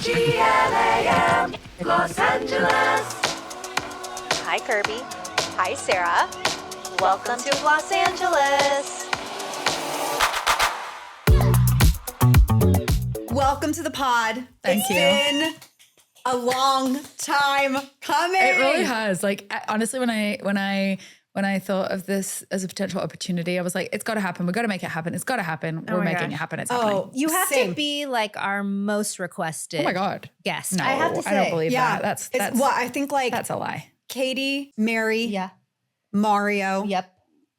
GLAM, Los Angeles. Hi, Kirby. Hi, Sarah. Welcome to Los Angeles. Welcome to the pod. Thank you. It's been a long time coming. It really has. Like, honestly, when I thought of this as a potential opportunity, I was like, it's got to happen. We've got to make it happen. It's got to happen. We're making it happen. It's happening. You have Same. to be like our most requested Oh my God. guest. No, I have to say. I don't believe that. That's well, I think like that's a lie. Katie, Mary, Yeah. Mario, Yep.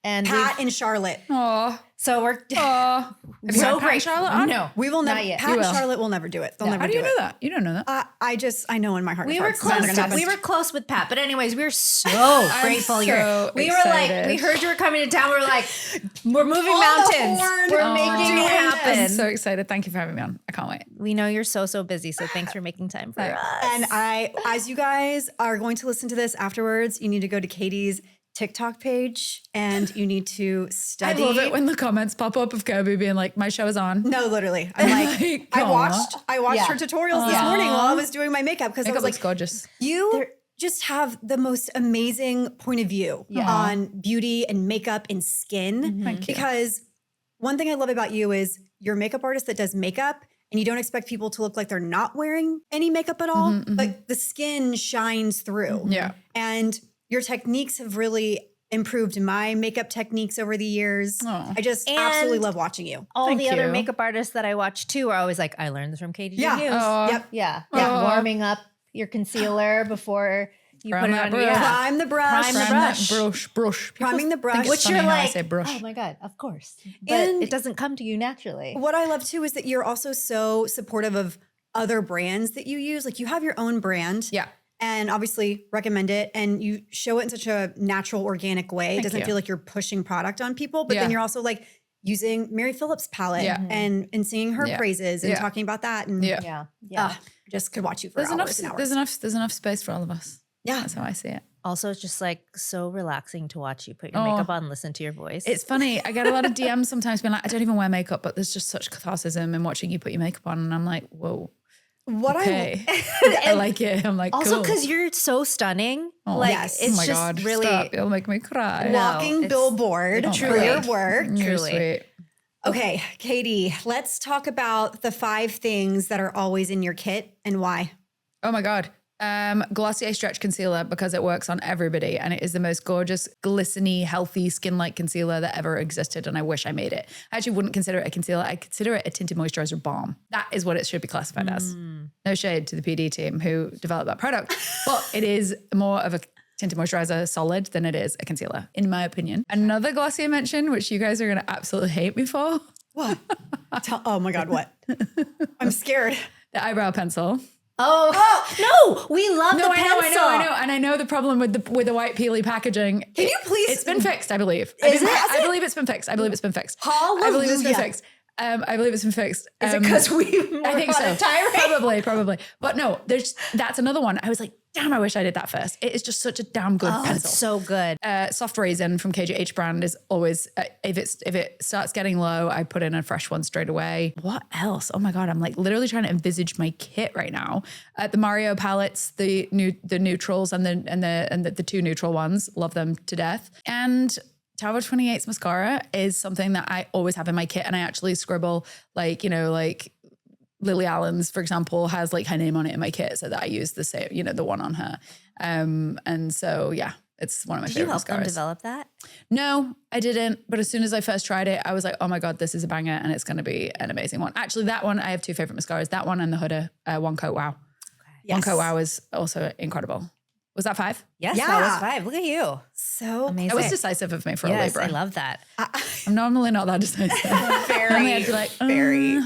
And Pat, and Charlotte. Oh, so we're have you so had Pat great. Charlotte on? No, We will never. not yet. Pat You and will. Charlotte will never do it. They'll never How do do you it. know that? You don't know that. I know in my heart. We of were hearts it's never close. gonna happen. We were close with Pat, but anyways, we were so grateful so you're. We were excited. like, we heard you were coming to town. We were like, we're moving On the mountains. horn. We're Oh, making it I'm happen. so excited. Thank you for having me on. I can't wait. We know you're so busy, so thanks for making time for us. And as you guys are going to listen to this afterwards, you need to go to Katie's TikTok page and you need to study. I love it when the comments pop up of Kobe being like, my show is on. No, literally. I'm like, I watched Yeah. her tutorials this morning while I was doing my makeup because I Makeup was looks like, gorgeous. you just have the most amazing point of view on beauty and makeup and skin. Thank you. Because one thing I love about you is you're a makeup artist that does makeup and you don't expect people to look like they're not wearing any makeup at all, but the skin shines through. Yeah. And your techniques have really improved my makeup techniques over the years. Oh. I just And absolutely love watching you. All Thank the other you. makeup artists that I watch too are always like, I learned this from Katie Yeah. Hughes. Oh. Yep. Yeah. Oh. Warming up your concealer before you Prime put it that on. brush. Yeah. Prime the brush. Prime the Prime brush. that brush. People Priming the think brush. it's Which funny you're how I like, say brush. oh my God, of course. But And- it doesn't come to you naturally. What I love too is that you're also so supportive of other brands that you use. Like you have your own brand. Yeah. And obviously recommend it. And you show it in such a natural, organic way. It Thank doesn't you. feel like you're pushing product on people. But then Yeah. you're also like using Mary Phillips' palette Yeah. and singing her Yeah. praises and Yeah. talking about that. And Yeah. Yeah. Yeah. just could watch you for There's enough. hours and hours. There's enough space for all of us. Yeah. That's how I see it. Also, it's just like so relaxing to watch you put your Oh. makeup on, listen to your voice. It's funny. I get a lot of DMs sometimes being like, I don't even wear makeup, but there's just such catharsis in watching you put your makeup on. And I'm like, whoa, What okay. I like it. I'm like, also cool. because you're so stunning. Oh, Like yes. it's oh my just God. really Stop. It'll make me cry. No. walking it's- billboard it's for truly- your work. You're truly. sweet. Okay, Katie, let's talk about the 5 things that are always in your kit and why. Oh my God. Glossier Stretch Concealer because it works on everybody and it is the most gorgeous, glistening, healthy, skin-like concealer that ever existed and I wish I made it. I actually wouldn't consider it a concealer. I consider it a tinted moisturizer balm. That is what it should be classified as. No shade to the PD team who developed that product, but it is more of a tinted moisturizer solid than it is a concealer, in my opinion. Another Glossier mention, which you guys are going to absolutely hate me for, What? Oh my God, what? I'm scared. the eyebrow pencil. no, we love No, the I pencil. know. And I know the problem with the white peely packaging. Can you please? It's been fixed, I believe. Is it? I believe it's been fixed. I believe it's been fixed. I believe it's been Hallelujah. fixed. I believe it's been fixed. Is it because we I think so. on a tirade? Probably. But no, that's another one. I was like, damn, I wish I did that first. It is just such a damn good Oh, pencil. it's so good. Soft Raisin from KJH brand is always, if it starts getting low, I put in a fresh one straight away. What else? Oh my God, I'm like literally trying to envisage my kit right now. The Mario palettes, the neutrals and the 2 neutral ones, love them to death. And Tower 28's mascara is something that I always have in my kit and I actually scribble like Lily Allen's, for example, has like her name on it in my kit so that I use the same, the one on her. And so, yeah, it's one of my Did you favorite help them mascaras. develop that? No, I didn't. But as soon as I first tried it, I was like, oh my God, this is a banger and it's going to be an amazing one. Actually, that one, I have 2 favorite mascaras, that one and the Huda One Coat Wow. Yes. One Coat Wow is also incredible. Was that 5? Yes, Yeah. that was 5. Look at you. So Amazing. It was decisive of me for a Yes, Libra. I love that. I'm normally not that decisive. Normally I'd be like, very.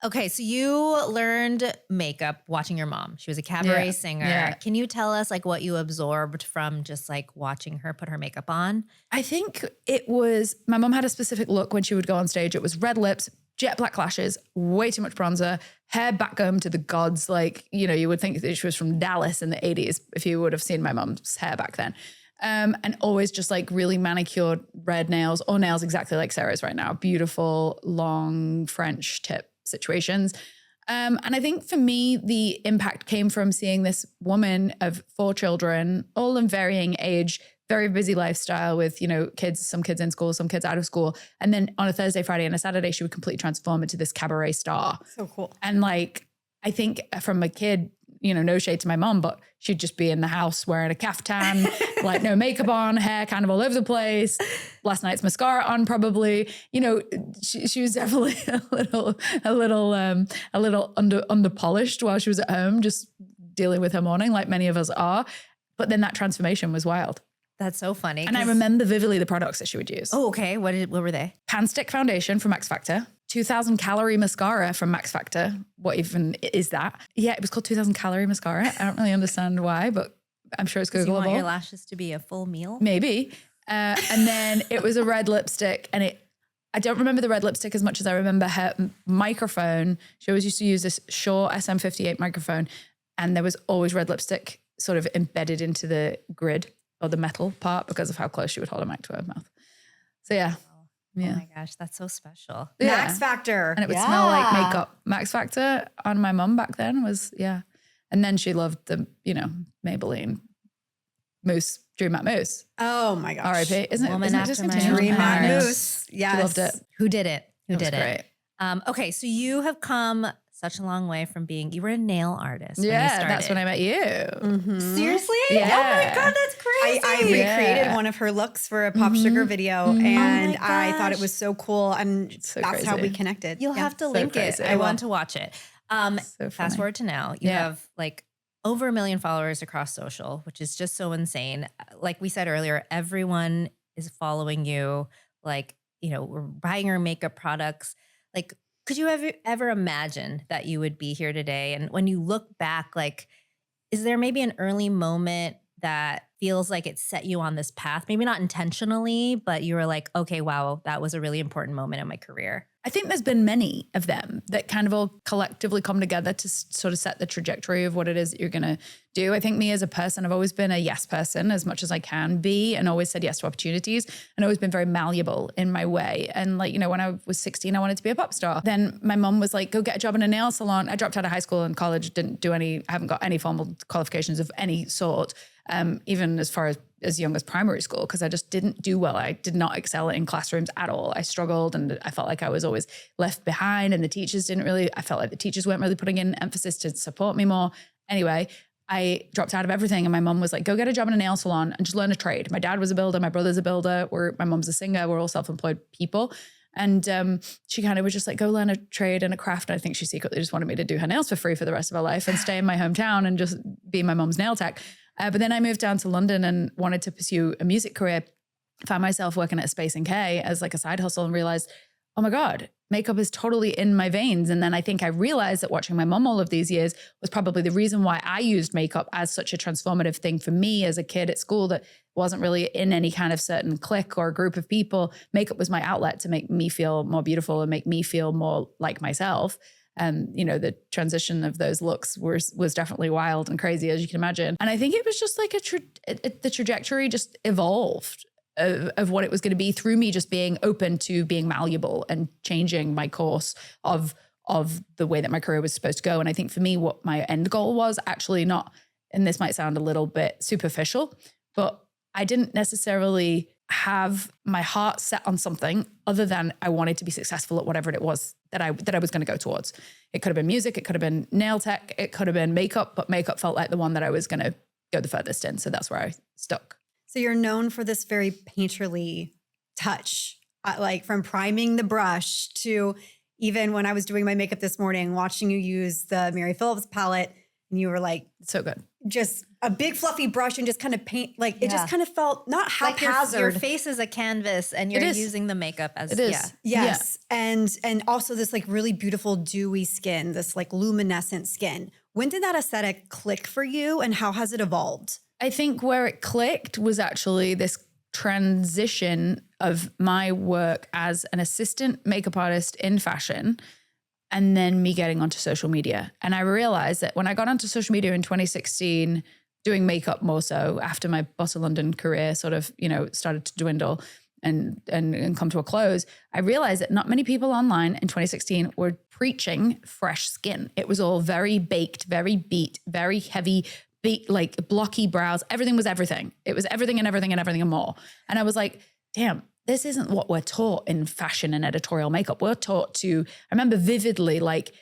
Okay, so you learned makeup watching your mom. She was a cabaret singer. yeah. Can you tell us like what you absorbed from just like watching her put her makeup on? I think it was, my mom had a specific look when she would go on stage. It was red lips, jet black lashes, way too much bronzer, hair backcombed to the gods. Like, you would think that she was from Dallas in the 80s if you would have seen my mom's hair back then. And always just like really manicured red nails or nails exactly like Sarah's right now. Beautiful, long French tip situations. And I think for me, the impact came from seeing this woman of 4 children, all in varying age, very busy lifestyle with, some kids in school, some kids out of school. And then on a Thursday, Friday, and a Saturday, she would completely transform into this cabaret star. So cool. And like, I think from a kid, no shade to my mom, but she'd just be in the house wearing a caftan, like no makeup on, hair kind of all over the place. Last night's mascara on, probably. She was definitely a little under polished while she was at home, just dealing with her morning, like many of us are. But then that transformation was wild. That's so funny. And I remember vividly the products that she would use. Oh, okay. What were they? Pan Stick Foundation from Max Factor. 2,000 calorie mascara from Max Factor. What even is that? Yeah, it was called 2,000 calorie mascara. I don't really understand why, but I'm sure it's Googleable. You want your lashes to be a full meal? Maybe. And then it was a red lipstick, and I don't remember the red lipstick as much as I remember her microphone. She always used to use this Shure SM58 microphone, and there was always red lipstick sort of embedded into the grid or the metal part because of how close she would hold a mic to her mouth. So yeah. Yeah. Oh my gosh, that's so special. Yeah. Max Factor. And it would smell like makeup. Max Factor on my mum back then was, yeah. And then she loved the, Maybelline Mousse, Dream Matte Mousse. Oh my gosh. R.I.P. Isn't Woman it after just my continued? Dream Matte Yes. Mousse. Yes. She loved it. Who did it? Who It was did it? great. Okay, so you have come such a long way from you were a nail artist. Yeah, that's when I met you. Mhm. Seriously? Yeah. Oh my God, that's crazy. I recreated Yeah. one of her looks for a Pop Sugar video, and Oh my I thought it gosh. was so cool, and So that's how we crazy. connected. You'll Yeah. have to So link it. crazy. I want to watch it. So Fast funny. forward to now. You Yeah. have over 1 million followers across social, which is just so insane. Like we said earlier, everyone is following you. We're buying your makeup products. Could you ever imagine that you would be here today? And when you look back, is there maybe an early moment that feels like it set you on this path? Maybe not intentionally, but you were like, okay, wow, that was a really important moment in my career. I think there's been many of them that kind of all collectively come together to sort of set the trajectory of what it is that you're going to do. I think me as a person, I've always been a yes person as much as I can be, and always said yes to opportunities, and always been very malleable in my way. And when I was 16, I wanted to be a pop star. Then my mom was like, go get a job in a nail salon. I dropped out of high school and college, I haven't got any formal qualifications of any sort, even as far as young as primary school, because I just didn't do well. I did not excel in classrooms at all. I struggled, and I felt like I was always left behind, and I felt like the teachers weren't really putting in emphasis to support me more. Anyway, I dropped out of everything, and my mom was like, go get a job in a nail salon and just learn a trade. My dad was a builder. My brother's a builder. My mom's a singer. We're all self-employed people. And she kind of was just like, go learn a trade and a craft. And I think she secretly just wanted me to do her nails for free for the rest of her life and stay in my hometown and just be my mom's nail tech. But then I moved down to London and wanted to pursue a music career. Found myself working at Space and K as a side hustle, and realized, oh my God, makeup is totally in my veins. And then I think I realized that watching my mom all of these years was probably the reason why I used makeup as such a transformative thing for me as a kid at school that wasn't really in any kind of certain clique or group of people. Makeup was my outlet to make me feel more beautiful and make me feel more like myself. And, the transition of those looks was definitely wild and crazy, as you can imagine. And I think it was just the trajectory just evolved of what it was going to be through me just being open to being malleable and changing my course of the way that my career was supposed to go. And I think for me, what my end goal was actually not, and this might sound a little bit superficial, but I didn't necessarily have my heart set on something other than I wanted to be successful at whatever it was that I was going to go towards. It could have been music, it could have been nail tech, it could have been makeup, but makeup felt like the one that I was going to go the furthest in. So that's where I stuck. So you're known for this very painterly touch, from priming the brush to even when I was doing my makeup this morning, watching you use the Mary Phillips palette, and you were like, So good. just a big fluffy brush and just kind of paint, it Yeah. just kind of felt not haphazard. Your face is a canvas, and you're It is. using the makeup as It is. yeah. Yes. And also this really beautiful dewy skin, this luminescent skin. When did that aesthetic click for you, and how has it evolved? I think where it clicked was actually this transition of my work as an assistant makeup artist in fashion, and then me getting onto social media. And I realized that when I got onto social media in 2016, doing makeup more so after my Bossa London career sort of, started to dwindle, and come to a close, I realized that not many people online in 2016 were preaching fresh skin. It was all very baked, very beat, very heavy, beat, like blocky brows. Everything was everything. It was everything and everything and everything and more. And I was like, damn, this isn't what we're taught in fashion and editorial makeup. We're taught to, I remember vividly, like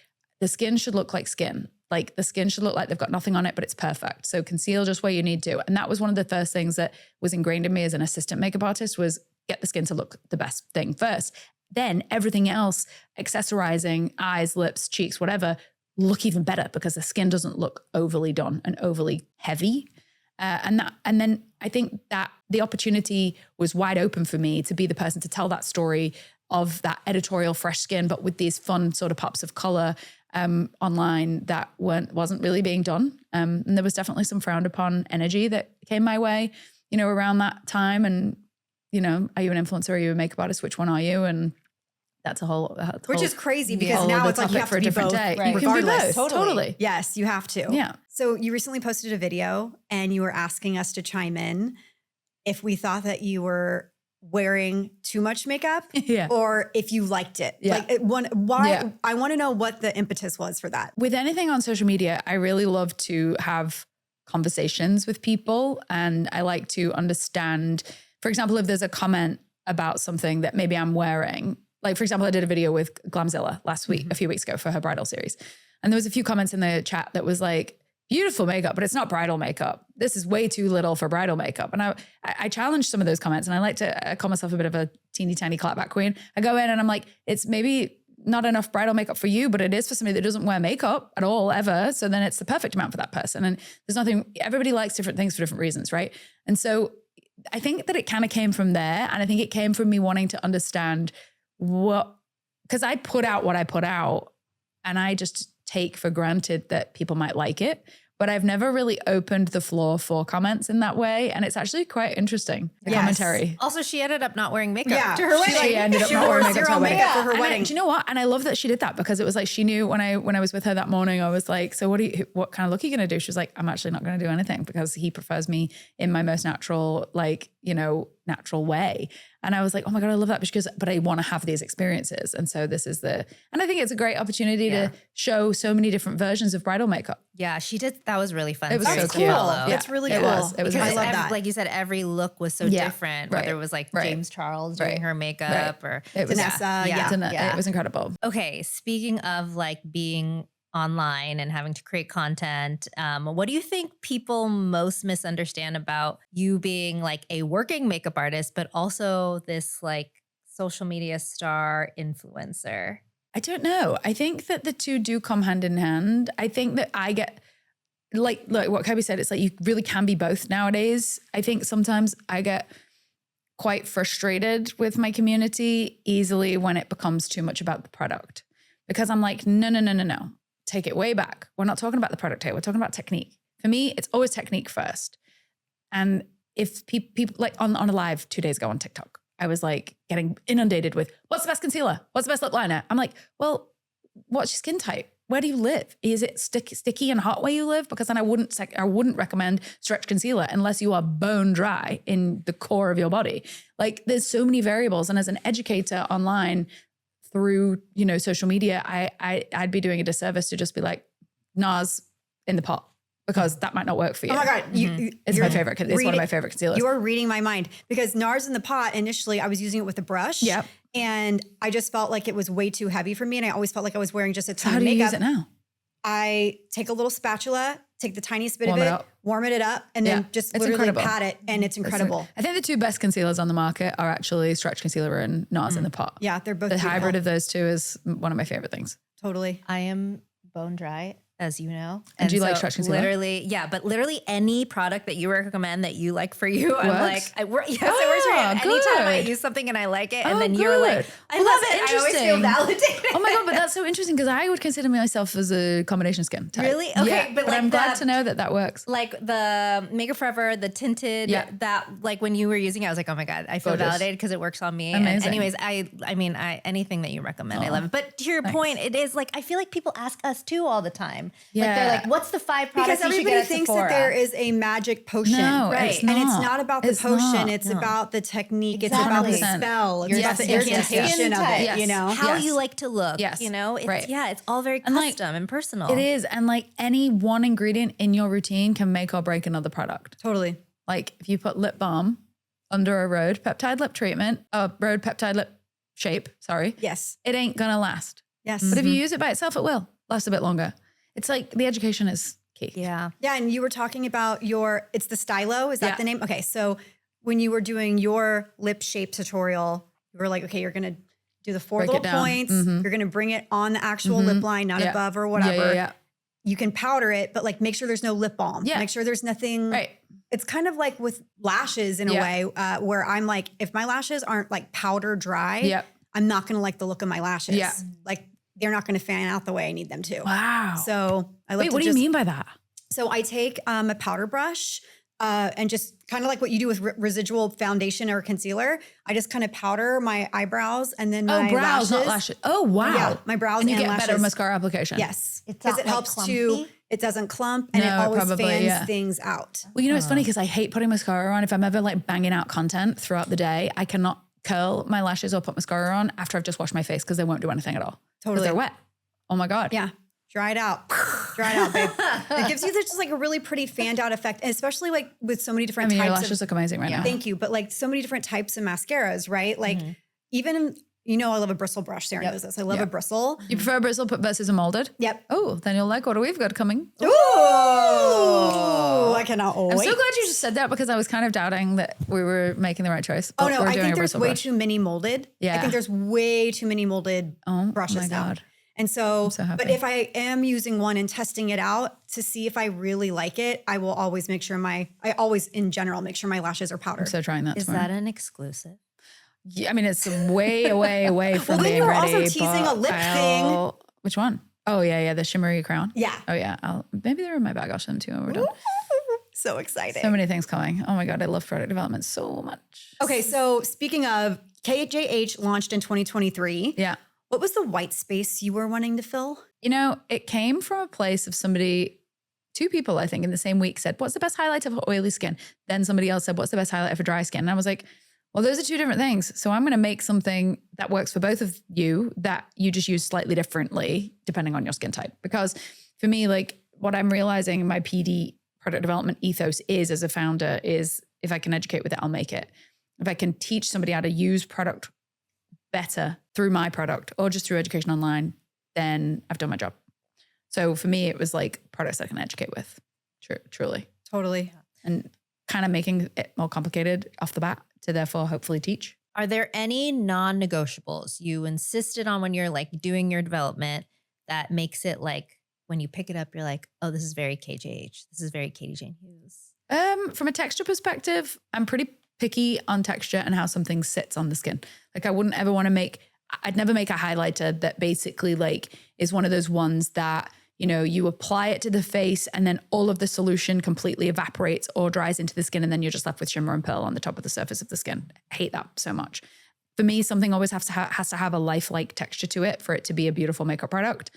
the skin should look like skin. Like the skin should look like they've got nothing on it, but it's perfect. So conceal just where you need to. And that was one of the first things that was ingrained in me as an assistant makeup artist was get the skin to look the best thing first. Then everything else, accessorizing, eyes, lips, cheeks, whatever, look even better because the skin doesn't look overly done and overly heavy. And then I think that the opportunity was wide open for me to be the person to tell that story of that editorial fresh skin, but with these fun sort of pops of color online that wasn't really being done. And there was definitely some frowned upon energy that came my way, around that time. And, are you an influencer? Are you a makeup artist? Which one are you? And that's which is crazy because now it's like you have to be both. Day. Right. You can be both. Totally. Yes, you have to. Yeah. So you recently posted a video and you were asking us to chime in if we thought that you were wearing too much makeup or if you liked it. Yeah. I want to know what the impetus was for that. With anything on social media, I really love to have conversations with people and I like to understand, for example, if there's a comment about something that maybe I'm wearing. Like, for example, I did a video with Glamzilla last week, a few weeks ago for her bridal series. And there was a few comments in the chat that was like, beautiful makeup, but it's not bridal makeup. This is way too little for bridal makeup. And I challenged some of those comments and I like to call myself a bit of a teeny tiny clapback queen. I go in and I'm like, it's maybe not enough bridal makeup for you, but it is for somebody that doesn't wear makeup at all ever. So then it's the perfect amount for that person. And there's nothing, everybody likes different things for different reasons, right? And so I think that it kind of came from there. And I think it came from me wanting to understand because I put out what I put out and I just take for granted that people might like it. But I've never really opened the floor for comments in that way. And it's actually quite interesting, the commentary. Also, she ended up not wearing makeup to her wedding. She ended up not wearing makeup to her wedding. For her wedding. Do you know what? And I love that she did that because it was like, she knew when I was with her that morning, I was like, so what kind of look are you going to do? She was like, I'm actually not going to do anything because he prefers me in my most natural, natural way. And I was like, oh my God, I love that but I want to have these experiences. And so and I think it's a great opportunity to show so many different versions of bridal makeup. Yeah, she did. That was really fun. It was so cool. cool. It's really cool. It was I nice. love that. Like you said, every look was so different, whether it was like James Charles doing her makeup or it was, Vanessa. It was incredible. Okay, speaking of like being online and having to create content, what do you think people most misunderstand about you being like a working makeup artist, but also this like social media star influencer? I don't know. I think that the two do come hand in hand. I think that I get like what Kobe said, it's like you really can be both nowadays. I think sometimes I get quite frustrated with my community easily when it becomes too much about the product because I'm like, no. Take it way back. We're not talking about the product here. We're talking about technique. For me, it's always technique first. And if people like on a live 2 days ago on TikTok, I was like getting inundated with what's the best concealer? What's the best lip liner? I'm like, well, what's your skin type? Where do you live? Is it sticky and hot where you live? Because then I wouldn't recommend stretch concealer unless you are bone dry in the core of your body. Like there's so many variables. And as an educator online, through, social media, I'd be doing a disservice to just be like, NARS in the pot because that might not work for you. Oh my God. It's my favorite. It's one of my favorite concealers. You are reading my mind because NARS in the pot, initially I was using it with a brush. Yep. And I just felt like it was way too heavy for me. And I always felt like I was wearing just a ton How of do you makeup. use it now? I take a little spatula, take the tiniest bit Warm of it it, up. warm it up, and then just It's literally incredible. pat it. And it's incredible. I think the two best concealers on the market are actually stretch concealer and NARS in the pot. Yeah, they're both The beautiful. hybrid of those two is one of my favorite things. Totally. I am bone dry, as you know. And do you like stretch concealer? Literally any product that you recommend that you like for you, I'm Works? like, it works for me. Anytime I good. use something and I like it, and Oh, then you're like, good. I Well, love that's it. I always feel interesting. validated. Oh my God, but that's so interesting because I would consider myself as a combination skin type. Really? Okay, Yeah, but like I'm glad the- to know that works. Like the Makeup Forever, the tinted, that like when you were using it, I was like, oh my God, I feel Gorgeous. validated because it works on me. Amazing. And anyways, I mean, anything that you recommend, I love it. But to your point, it is like, I feel like people ask us too all the time. Like Yeah. they're like, what's the 5 products Because you should everybody get at thinks Sephora? that there is a magic potion. No, Right. it's And it's not. not about the It's potion. not. It's No. about the technique. Exactly. It's about the 100%. spell. It's Your about the skin incantation of type. it, Yes. you know? How Yes. you like to look. Yes. You know, it's, Right. yeah, it's all very And, like, custom and personal. It is. And like any one ingredient in your routine can make or break another product. Totally. Like if you put lip balm under a Rhode peptide lip treatment, Rhode peptide lip shape, sorry, Yes. it ain't gonna last. Yes. But if you use it by itself, it will last a bit longer. It's like the education is key. Yeah. Yeah, and you were talking about it's the stylo, is that Yeah. the name? Okay, so when you were doing your lip shape tutorial, you were like, okay, you're gonna do the 4 Break it little down. points. Mhm. You're gonna bring it on the actual lip line, not Yeah. above or whatever. Yeah. You can powder it, but like make sure there's no lip balm. Yeah. Make sure there's nothing. Right. It's kind of like with lashes in a Yeah. way where I'm like, if my lashes aren't like powder dry, Yep. I'm not gonna like the look of my lashes. Yeah. Like they're not gonna fan out the way I need them to. Wow. So I love Wait, to what do you just- mean by that? So I take a powder brush and just kind of like what you do with residual foundation or concealer. I just kind of powder my eyebrows and then my brows, lashes. not lashes. Oh, wow. Yeah, my brows and you and get lashes. better mascara application. Yes, It's because not, it like, helps clumpy? it doesn't clump and it No, always probably, fans yeah. things out. Well, you know, it's funny because I hate putting mascara on. If I'm ever like banging out content throughout the day, I cannot curl my lashes or put mascara on after I've just washed my face because they won't do anything at all. 'Cause Totally. they're wet. Oh my God. Yeah. Dry it out. Dry it out, babe. It gives you just like a really pretty fanned out effect, and especially like with so many I different mean, your types lashes of look amazing right now. Thank you. But like so many different types of mascaras, right? Like even, you know, I love a bristle brush. Sarah knows this. I love a bristle. You prefer a bristle versus a molded? Yep. Oh, then you'll like what we've got coming. Ooh, I cannot wait. I'm so glad you just said that because I was kind of doubting that we were making the right choice. Oh but no, we're I doing think a there's bristle way brush. too many molded. I Yeah. think there's way too many molded brushes my now. God. And so, so happy. but if I am using one and testing it out to see if I really like it, I will always make sure I always in general make sure my lashes are powdered. I'm so trying that Is tomorrow. that an exclusive? Yeah, I mean, it's way away from then being you were ready. also teasing but a lip thing. Which one? Oh, yeah, the shimmery crown. Yeah. Oh, yeah. Maybe they're in my bag. I'll show them to you when we're done. So exciting. So many things coming. Oh my God, I love product development so much. Okay, so speaking of, KJH launched in 2023. Yeah. What was the white space you were wanting to fill? You know, it came from a place of two people, I think, in the same week said, what's the best highlight of oily skin? Then somebody else said, what's the best highlight for dry skin? And I was like, well, those are two different things. So I'm going to make something that works for both of you that you just use slightly differently depending on your skin type. Because for me, like what I'm realizing my PD product development ethos is as a founder is if I can educate with it, I'll make it. If I can teach somebody how to use product better through my product or just through education online, then I've done my job. So for me, it was like products I can educate with, truly. Totally. And kind of making it more complicated off the bat to therefore hopefully teach. Are there any non-negotiables you insisted on when you're like doing your development that makes it like when you pick it up, you're like, oh, this is very KJH. This is very Katie Jane Hughes. From a texture perspective, I'm pretty picky on texture and how something sits on the skin. Like I wouldn't ever want to I'd never make a highlighter that basically like is one of those ones that, you know, you apply it to the face and then all of the solution completely evaporates or dries into the skin and then you're just left with shimmer and pearl on the top of the surface of the skin. I hate that so much. For me, something always has to have a lifelike texture to it for it to be a beautiful makeup product,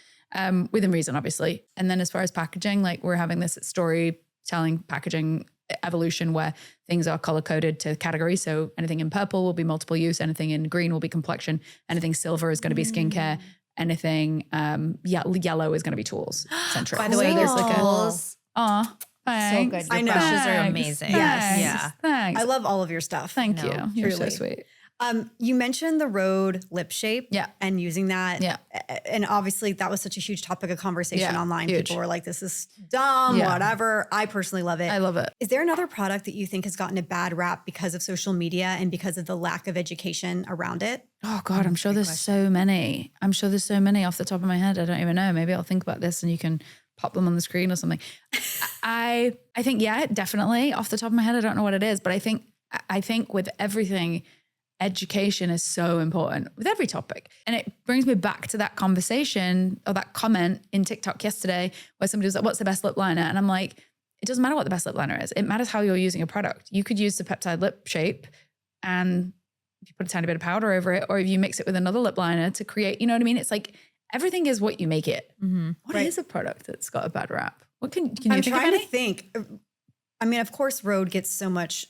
within reason, obviously. And then as far as packaging, like we're having this storytelling packaging evolution where things are color coded to categories. So anything in purple will be multiple use, anything in green will be complexion, anything silver is going to be skincare, anything yellow is going to be tools centric. By the way, So there's there's like tools. so So good. I Your know. brushes are Thanks. amazing. Yes. Yeah. Thanks. I love all of your stuff. Thank No, you. You're so truly. sweet. You mentioned the Rhode lip shape and using that. Yeah. And obviously that was such a huge topic of conversation Yeah, online. huge. People were like, this is dumb, Yeah. whatever. I personally love it. I love it. Is there another product that you think has gotten a bad rap because of social media and because of the lack of education around it? Oh God, I'm sure there's so many. I'm sure there's so many off the top of my head. I don't even know. Maybe I'll think about this and you can pop them on the screen or something. I think, yeah, definitely off the top of my head. I don't know what it is, but I think with everything, education is so important with every topic. And it brings me back to that conversation or that comment in TikTok yesterday where somebody was like, what's the best lip liner? And I'm like, it doesn't matter what the best lip liner is. It matters how you're using a product. You could use the peptide lip shape and if you put a tiny bit of powder over it, or if you mix it with another lip liner to create, you know what I mean? It's like everything is what you make it. What is Right. a product that's got a bad rap? What can you I'm think of trying to any? think. I mean, of course, Rhode gets so much,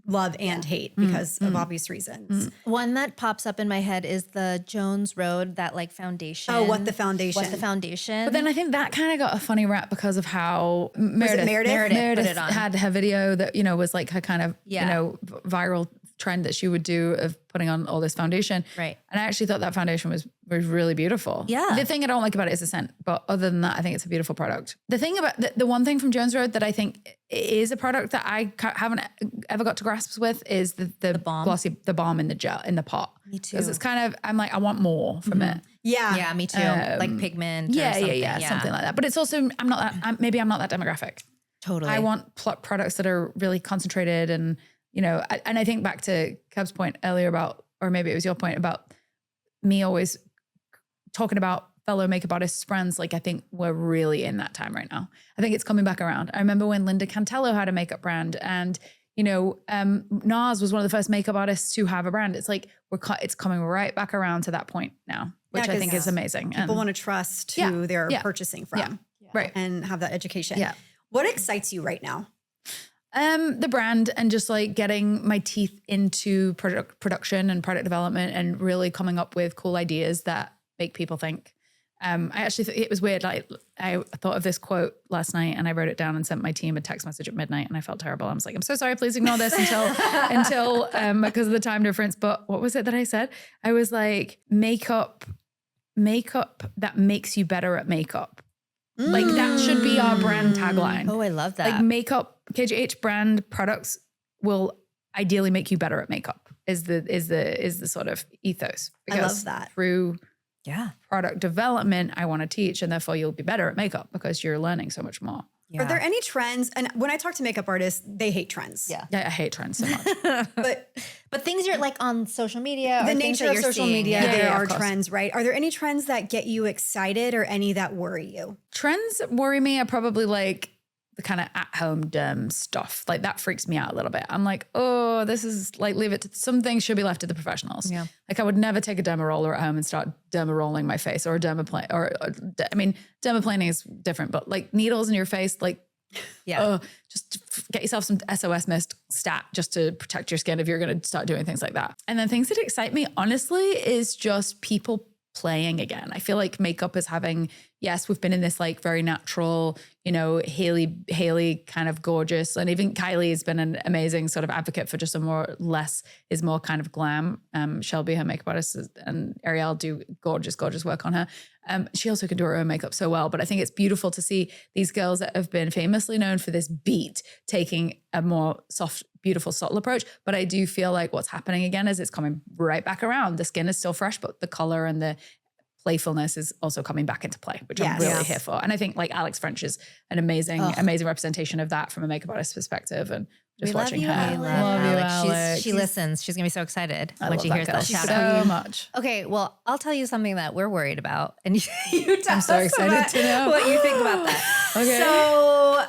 love and hate because of obvious reasons. One that pops up in my head is the Jones Road, that like foundation. Oh, What the Foundation. What the Foundation. But then I think that kind of got a funny rap because of how Meredith? Meredith put it on. had her video that, was like her kind of, viral trend that she would do of putting on all this foundation. Right. And I actually thought that foundation was really beautiful. Yeah. The thing I don't like about it is the scent, but other than that, I think it's a beautiful product. The thing about the one thing from Jones Road that I think is a product that I haven't ever got to grasp with is the balm? glossy, the balm in the gel, in the pot. Me too. Because it's kind of, I'm like, I want more from it. Yeah. Yeah, me too. Like pigment. or Yeah, something. something like that. But it's also, maybe I'm not that demographic. Totally. I want products that are really concentrated and, and I think back to Kev's point earlier about, or maybe it was your point about me always talking about fellow makeup artists friends. Like I think we're really in that time right now. I think it's coming back around. I remember when Linda Cantello had a makeup brand and, Nas was one of the first makeup artists to have a brand. It's like it's coming right back around to that point now, which I think is amazing. People want to trust who they're purchasing from. Right. And have that education. Yeah. What excites you right now? The brand and just like getting my teeth into production and product development and really coming up with cool ideas that make people think. I actually it was weird. Like I thought of this quote last night and I wrote it down and sent my team a text message at midnight and I felt terrible. I was like, I'm so sorry, please ignore this until because of the time difference. But what was it that I said? I was like, makeup that makes you better at makeup. Like that should be our brand tagline. Oh, I love that. Like makeup, KJH brand products will ideally make you better at makeup is the sort of ethos. I love that. Through yeah. product development, I want to teach and therefore you'll be better at makeup because you're learning so much more. Yeah. Are there any trends? And when I talk to makeup artists, they hate trends. Yeah. Yeah, I hate trends so much. But things you're like on social media. the or things nature that of you're social seeing. media, Yeah. there of are course. trends, right? Are there any trends that get you excited or any that worry you? Trends that worry me are probably like the kind of at-home derm stuff. Like that freaks me out a little bit. I'm like, oh, this is like, leave it to, some things should be left to the professionals. Yeah. Like I would never take a derma roller at home and start derma rolling my face or a dermaplane dermaplaning is different, but like needles in your face, like, Yeah. just get yourself some SOS mist stat just to protect your skin if you're going to start doing things like that. And then things that excite me, honestly, is just people playing again. I feel like makeup is having, yes, we've been in this like very natural, Hailey kind of gorgeous. And even Kylie has been an amazing sort of advocate for just a more kind of glam. Shelby, her makeup artist, and Ariel do gorgeous work on her. She also can do her own makeup so well, but I think it's beautiful to see these girls that have been famously known for this beat taking a more soft, beautiful, subtle approach. But I do feel like what's happening again is it's coming right back around. The skin is still fresh, but the color and the playfulness is also coming back into play, which I'm really here for. And I think like Alex French is an amazing representation of that from a makeup artist perspective. And just We love watching you, her. Alex. Love you, Alex. She listens. She's gonna be so excited I when love she that hears girl that shout so out. much. Okay, well, I'll tell you something that we're worried about, and you tell I'm so us excited about to know. what you think about that. Okay. So,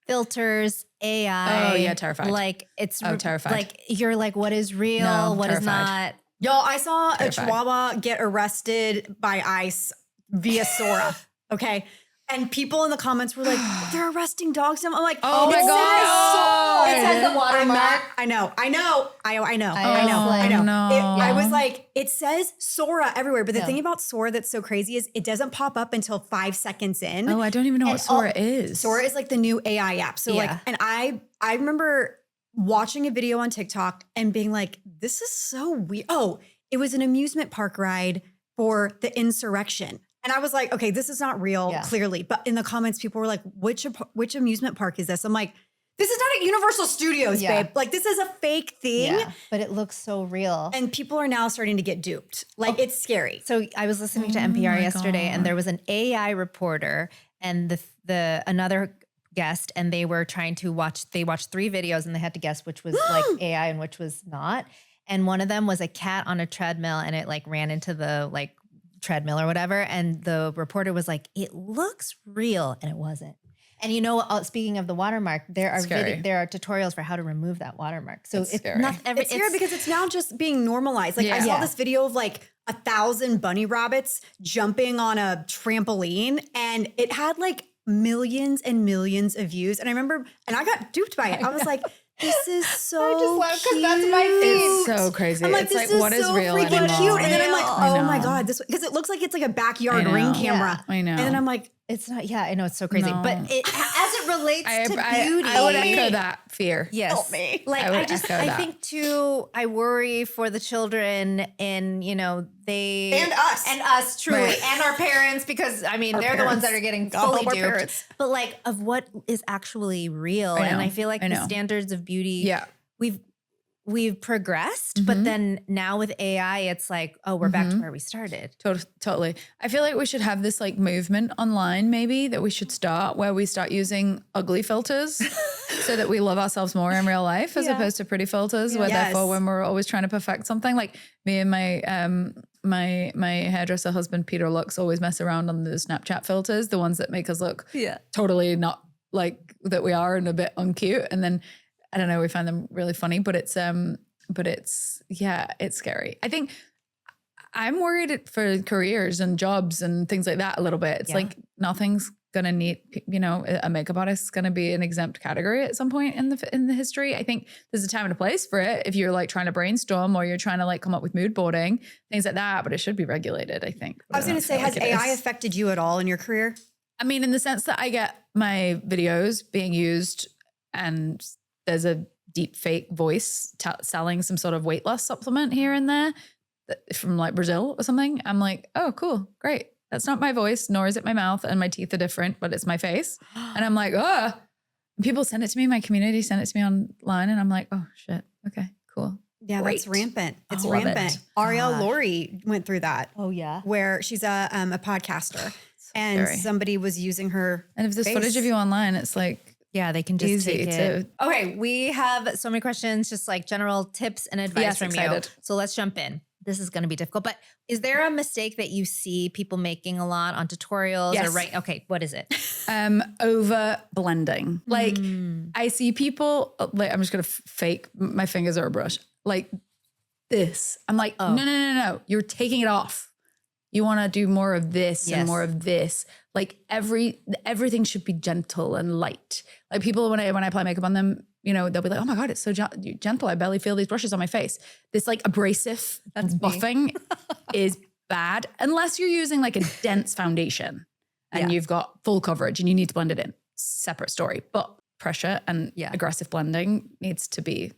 filters, AI. Oh, yeah, terrified. Like it's terrified. Like you're like, what is real? No, what is terrified. not? Y'all, I saw Terrified. a chihuahua get arrested by ICE via Sora. Okay. And people in the comments were like, they're arresting dogs. I'm like, Oh my it God. says It has the I'm watermark. not- I know. I was no. I was Yeah. like, it says Sora everywhere. But the Yeah. thing about Sora that's so crazy is it doesn't pop up until 5 seconds in. Oh, I don't even know what And Sora is. Sora is like the new AI app. So Yeah. and I remember watching a video on TikTok and being like, this is so weird. Oh, it was an amusement park ride for the insurrection. And I was like, okay, this is not real, Yeah. clearly. But in the comments, people were like, which amusement park is this? I'm like, this is not at Universal Studios, Yeah. babe. Like, this is a fake thing. Yeah, but it looks so real. And people are now starting to get duped. Like, it's scary. So I was listening to NPR my yesterday, God. and there was an AI reporter and the another guest, and they were trying to watch. They watched 3 videos, and they had to guess which was like AI and which was not. And one of them was a cat on a treadmill, and it like ran into the like treadmill or whatever. And the reporter was like, "It looks real," and it wasn't. And speaking of the watermark, there are tutorials for how to remove that watermark. So it's scary. not every. It's weird because it's now just being normalized. Like I saw this video of like 1,000 bunny rabbits jumping on a trampoline, and it had like millions and millions of views. And I remember, and I got duped by it. I was like, this is so I just laughed because cute. that's my feed. It's so crazy. I'm like, It's this like, what is so real freaking anymore? cute. And then I'm like, I oh my know. God, because it looks like it's like a backyard I know. ring camera. I know. And then I'm like, It's not. Yeah, I know it's so crazy, No. but as it relates to beauty, I would echo that fear. Yes. Help me. Like I would I echo that. think too, I worry for the children and they And us. and us truly Right. and our parents, because I mean they're the ones that are getting God fully help our duped. parents. But like of what is actually real. I And know. I feel like I the know. standards of beauty Yeah. we've progressed, but then now with AI, it's like, oh, we're back to where we started. Totally. I feel like we should have this like movement online maybe that we should start where we start using ugly filters so that we love ourselves more in real life as opposed to pretty filters where Yes. therefore when we're always trying to perfect something, like me and my hairdresser husband Peter Lux always mess around on the Snapchat filters, the ones that make us look totally not like that we are and a bit uncute. And then I don't know, we find them really funny, but it's scary. I think I'm worried for careers and jobs and things like that a little bit. It's like nothing's going to need, a makeup artist is going to be an exempt category at some point in the history. I think there's a time and a place for it if you're like trying to brainstorm or you're trying to like come up with mood boarding, things like that, but it should be regulated, I think. I was going to say, has AI affected you at all in your career? I mean, in the sense that I get my videos being used and there's a deep fake voice selling some sort of weight loss supplement here and there from like Brazil or something. I'm like, oh, cool, great. That's not my voice, nor is it my mouth, and my teeth are different, but it's my face. And I'm like, oh, people send it to me, my community send it to me online, and I'm like, oh shit, okay, cool. Yeah, Great. that's rampant. It's Love rampant. it. Ariel Gosh. Laurie went through that. Oh yeah. Where she's a podcaster, and scary. somebody was using her. And if there's face. footage of you online, it's like, Yeah, they can just easy take to- it. Okay, we have so many questions, just like general tips and advice Yes, from excited. you. So let's jump in. This is going to be difficult, but is there a mistake that you see people making a lot on tutorials? Yes. Or right? Okay, what is it? over blending. Like I see people, like I'm just going to fake my fingers are a brush. Like this. I'm like, no. You're taking it off. You want to do more of this Yes. and more of this. Like everything should be gentle and light. Like people, when I apply makeup on them, they'll be like, oh my God, it's so gentle. I barely feel these brushes on my face. This like abrasive buffing is bad unless you're using like a dense foundation and you've got full coverage and you need to blend it in. Separate story. But pressure and aggressive blending needs to be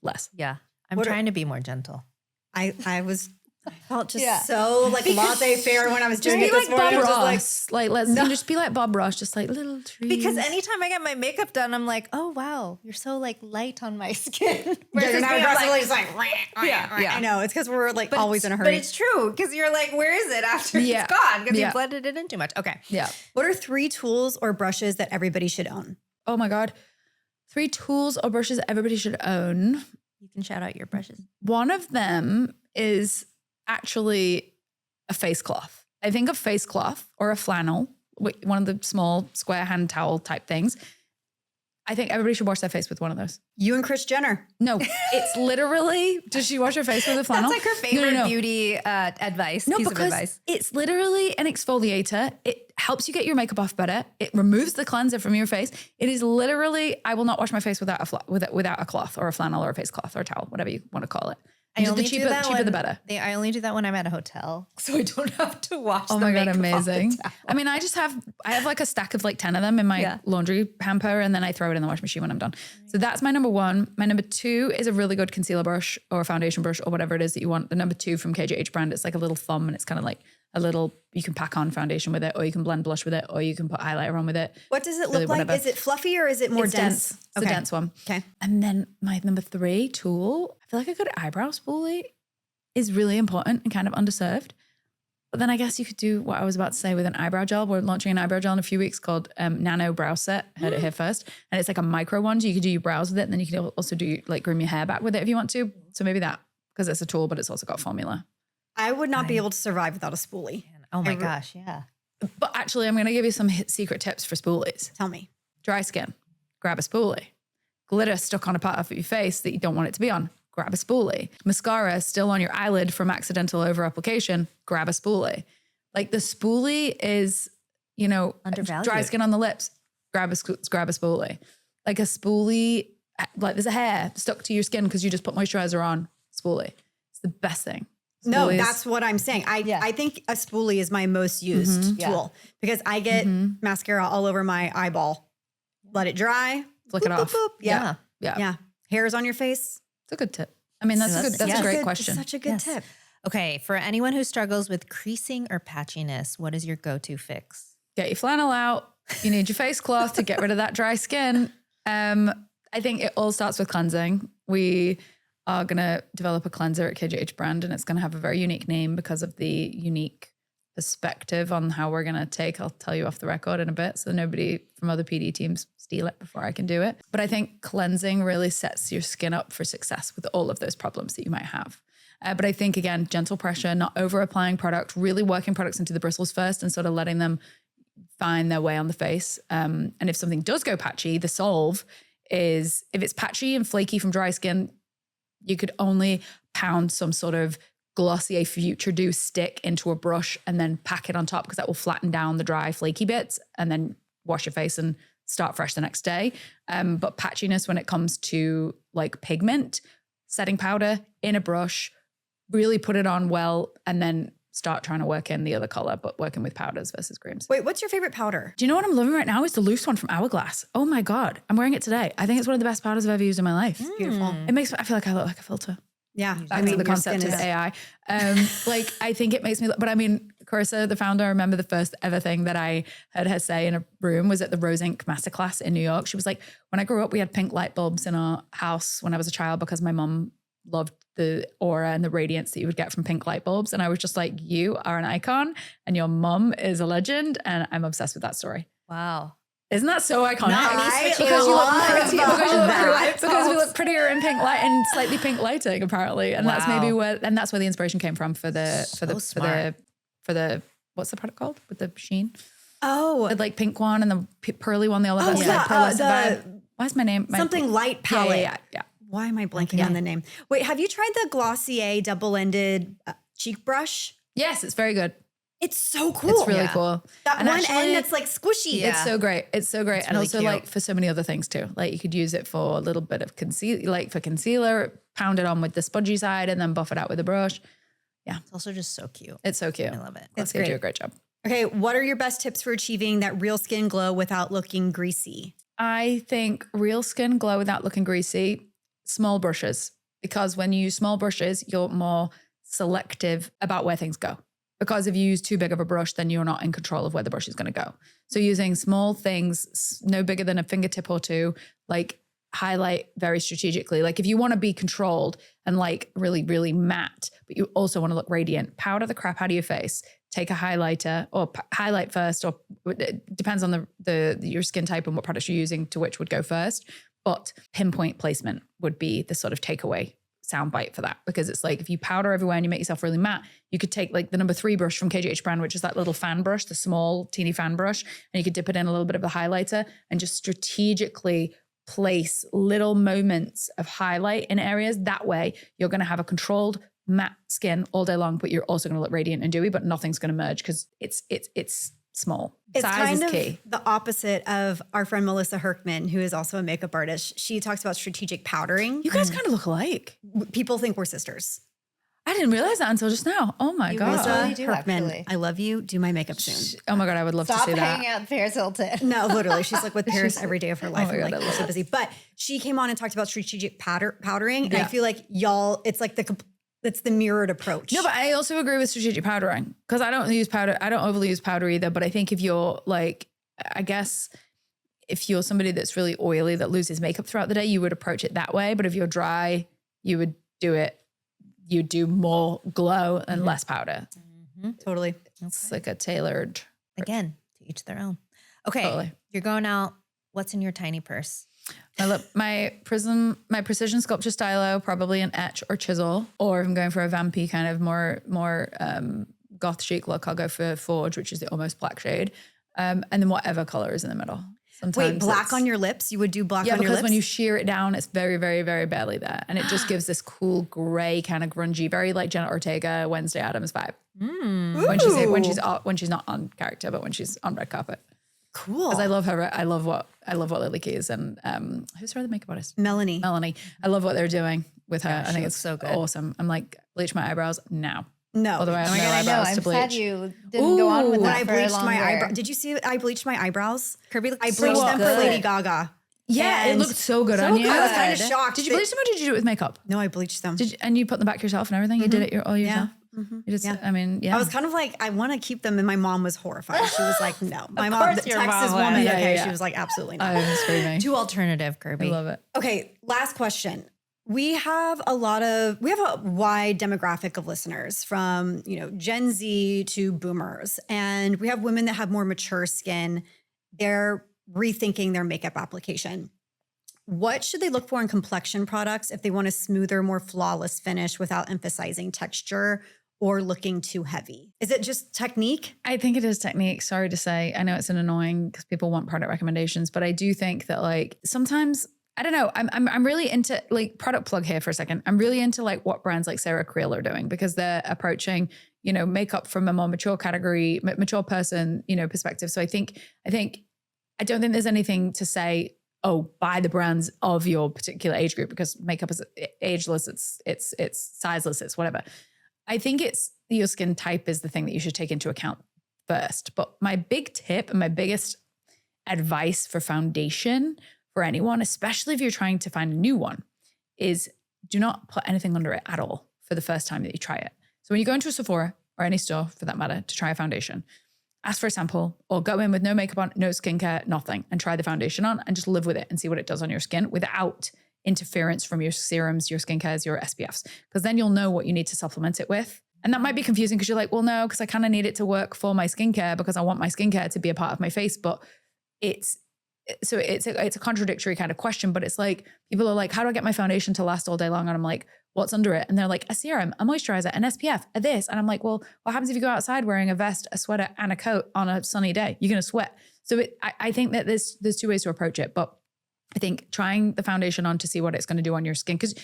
less. Yeah, I'm trying to be more gentle. I felt just so like laissez-faire when I was doing Be it this like morning. Bob I was just like, Ross. Let's just be like Bob Ross, just like little trees. Because anytime I get my makeup done, I'm like, oh wow, you're so like light on my skin. yeah, Versus you're not being aggressively like, just like, I know. It's because we're like always in a But hurry. it's true because you're like, where is it after Yeah. it's gone? Because Yeah. you blended it in too much. Okay. Yeah. What are 3 tools or brushes that everybody should own? Oh my God. 3 tools or brushes everybody should own. You can shout out your brushes. One of them is actually a face cloth. I think a face cloth or a flannel, one of the small square hand towel type things. I think everybody should wash their face with one of those. You and Kris Jenner. No, it's literally, does she wash her face with a flannel? That's like her favorite No. beauty advice. No, piece of because advice. it's literally an exfoliator. It helps you get your makeup off better. It removes the cleanser from your face. It is literally, I will not wash my face without a cloth or a flannel or a face cloth or a towel, whatever you want to call it. Just the cheaper the better. I only do that when I'm at a hotel, so I don't have to wash. Oh the my God, makeup off the amazing. towel. I mean, I have like a stack of like 10 of them in my laundry hamper and then I throw it in the washing machine when I'm done. So that's my number 1. My number 2 is a really good concealer brush or a foundation brush or whatever it is that you want. The number 2 from KJH brand, it's like a little thumb and it's kind of like a little, you can pack on foundation with it or you can blend blush with it or you can put highlighter on with it. What does it Really look like? whatever. Is it fluffy or is it more It's dense? It's a dense one. Okay. And then my number 3 tool, I feel like a good eyebrow spoolie is really important and kind of underserved. But then I guess you could do what I was about to say with an eyebrow gel. We're launching an eyebrow gel in a few weeks called Nano Brow Set. Heard it here first. And it's like a micro one. So you could do your brows with it. And then you can also do like groom your hair back with it if you want to. So maybe that, because it's a tool, but it's also got formula. I would not be able to survive without a spoolie. Oh my gosh, yeah. But actually, I'm going to give you some secret tips for spoolies. Tell me. Dry skin, grab a spoolie. Glitter stuck on a part of your face that you don't want it to be on, grab a spoolie. Mascara still on your eyelid from accidental over application, grab a spoolie. Like the spoolie is, you know, Undervalued. dry skin on the lips, grab a spoolie. Like a spoolie, like there's a hair stuck to your skin because you just put moisturizer on, spoolie. It's the best thing. No, Spoolies. that's what I'm saying. I think a spoolie is my most used tool because I get mascara all over my eyeball. Let it dry. Flick it off. Boop. Yeah. Yeah. Hairs on your face. It's a good tip. I mean, that's a great question. Such a good tip. Okay, for anyone who struggles with creasing or patchiness, what is your go-to fix? Get your flannel out. You need your face cloth to get rid of that dry skin. I think it all starts with cleansing. We are going to develop a cleanser at KJH brand, and it's going to have a very unique name because of the unique perspective on how we're going to take. I'll tell you off the record in a bit, so nobody from other PD teams steal it before I can do it. But I think cleansing really sets your skin up for success with all of those problems that you might have. But I think, again, gentle pressure, not over applying product, really working products into the bristles first and sort of letting them find their way on the face. And if something does go patchy, the solve is if it's patchy and flaky from dry skin, you could only pound some sort of Glossier Future Dew stick into a brush and then pack it on top because that will flatten down the dry, flaky bits and then wash your face and start fresh the next day. But patchiness when it comes to like pigment, setting powder in a brush, really put it on well and then start trying to work in the other color, but working with powders versus creams. Wait, what's your favorite powder? Do you know what I'm loving right now? Is the loose one from Hourglass. Oh my God. I'm wearing it today. I think it's one of the best powders I've ever used in my life. Beautiful. It makes me, I feel like I look like a filter. Yeah. Back to the concept of AI. Like I think it makes me look, but I mean, Carissa, the founder, I remember the first ever thing that I heard her say in a room was at the Rose Inc. Masterclass in New York. She was like, when I grew up, we had pink light bulbs in our house when I was a child because my mom loved the aura and the radiance that you would get from pink light bulbs. And I was just like, you are an icon and your mom is a legend. And I'm obsessed with that story. Wow. Isn't that so iconic? Nice. Because you look I pretty, love because we look prettier in pink light and slightly pink lighting apparently. And that's maybe where, and that's where the inspiration came from for the what's the product called with the sheen? Oh, The like pink one and the pearly one. They all have Oh, that yeah, like pearlescent the- vibe. Why is my name? something light palette. Yeah. Why am I blanking on the name? Wait, have you tried the Glossier double-ended cheek brush? Yes, it's very good. It's so cool. It's really cool. That And one actually, end that's like squishy. Yeah. It's so great. It's so great. And really also cute. like for so many other things too. Like you could use it for a little bit of concealer, pound it on with the spongy side and then buff it out with a brush. It's also just so cute. It's so cute. I love it. Let's great. do a great job. Okay, what are your best tips for achieving that real skin glow without looking greasy? I think real skin glow without looking greasy, small brushes. Because when you use small brushes, you're more selective about where things go. Because if you use too big of a brush, then you're not in control of where the brush is going to go. So using small things, no bigger than a fingertip or two, like highlight very strategically. Like if you want to be controlled and like really, really matte, but you also want to look radiant, powder the crap out of your face. Take a highlighter or highlight first, or it depends on your skin type and what products you're using to which would go first. But pinpoint placement would be the sort of takeaway soundbite for that, because it's like if you powder everywhere and you make yourself really matte, you could take like the number 3 brush from KJH brand, which is that little fan brush, the small teeny fan brush, and you could dip it in a little bit of the highlighter and just strategically place little moments of highlight in areas. That way you're going to have a controlled matte skin all day long, but you're also going to look radiant and dewy, but nothing's going to merge because it's small. It's Size kind is of key. the opposite of our friend Melissa Herkman, who is also a makeup artist. She talks about strategic powdering. You guys kind of look alike. People think we're sisters. I didn't realize that until just now. Oh my God. Melissa- Melissa you do, Herkman, actually. I love you. Do my makeup soon. Oh my God, I would love to see that. out with Paris Hilton. No, literally. She's like with Paris every day of her life. my I'm God, like, I you're love so it. busy. But she came on and talked about strategic powdering. And I Yeah. feel like y'all, it's like it's the mirrored approach. No, but I also agree with strategic powdering because I don't use powder. I don't overly use powder either. But I think if you're like, I guess if you're somebody that's really oily that loses makeup throughout the day, you would approach it that way. But if you're dry, you would do more glow and less powder. Totally. It's like a tailored. Again, to each their own. Okay, Totally. you're going out. What's in your tiny purse? My precision sculpture stylo, probably an etch or chisel, or if I'm going for a vampy kind of more goth chic look, I'll go for Forge, which is the almost black shade. And then whatever color is in the middle. Sometimes Wait, black it's- on your lips? You would do black Yeah, on your because lips? when you shear it down, it's very, very, very barely there. And it just gives this cool gray kind of grungy, very like Jenna Ortega, Wednesday Addams vibe. When she's not on character, but when she's on red carpet. Cool. Because I love her. I love what Lily Keys and who's her other makeup artist? Melanie. I love what they're doing with her. I she think looks it's so good. awesome. I'm like, bleach my eyebrows now. No. Although I have Oh my no God, I know. eyebrows to I'm sad bleach. you didn't go on with When that I for bleached my longer. eyebrow, did you see that I bleached my eyebrows? Kirby looks I so bleached them for good. Lady Gaga. Yeah, it And looked so good so on you. good. I was kind of Good. shocked. Did you that- bleach them or did you do it with makeup? No, I bleached them. And you put them back yourself and everything? You did it all yourself? You just, Yeah. I mean, yeah. I was kind of like, I want to keep them, and my mom was horrified. She was like, "No." My mom, course the your Texas mom woman. was. Yeah, Okay, yeah. she was like, "Absolutely not." I'm screaming. Too alternative, Kirby. I love it. Okay, last question. We have a wide demographic of listeners from, Gen Z to boomers, and we have women that have more mature skin. They're rethinking their makeup application. What should they look for in complexion products if they want a smoother, more flawless finish without emphasizing texture or looking too heavy? Is it just technique? I think it is technique. Sorry to say. I know it's an annoying because people want product recommendations, but I do think that like sometimes, I don't know, I'm really into like product plug here for a second. I'm really into like what brands like Sarah Creel are doing because they're approaching, makeup from a more mature category, mature person, perspective. So I don't think there's anything to say, oh, buy the brands of your particular age group because makeup is ageless, it's sizeless, it's whatever. I think it's your skin type is the thing that you should take into account first. But my big tip and my biggest advice for foundation for anyone, especially if you're trying to find a new one, is do not put anything under it at all for the first time that you try it. So when you go into a Sephora or any store for that matter to try a foundation, ask for a sample or go in with no makeup on, no skincare, nothing, and try the foundation on and just live with it and see what it does on your skin without interference from your serums, your skincares, your SPFs, because then you'll know what you need to supplement it with. And that might be confusing because you're like, well, no, because I kind of need it to work for my skincare because I want my skincare to be a part of my face. But it's a contradictory kind of question, but it's like, people are like, how do I get my foundation to last all day long? And I'm like, what's under it? And they're like, a serum, a moisturizer, an SPF, a this. And I'm like, well, what happens if you go outside wearing a vest, a sweater, and a coat on a sunny day? You're going to sweat. So I think that there's two ways to approach it. But I think trying the foundation on to see what it's going to do on your skin, because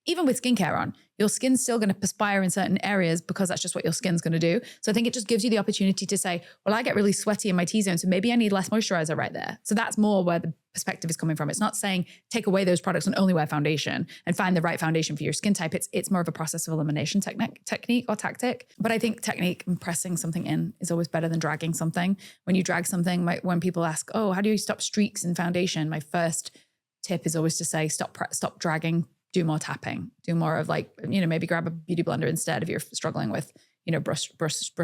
even with skincare on, your skin's still going to perspire in certain areas because that's just what your skin's going to do. So I think it just gives you the opportunity to say, well, I get really sweaty in my T-zone, so maybe I need less moisturizer right there. So that's more where the perspective is coming from. It's not saying take away those products and only wear foundation and find the right foundation for your skin type. It's more of a process of elimination technique or tactic. But I think technique and pressing something in is always better than dragging something. When you drag something, when people ask, oh, how do you stop streaks in foundation? My first tip is always to say, stop dragging. Do more tapping, do more of like, maybe grab a beauty blender instead if you're struggling with, brush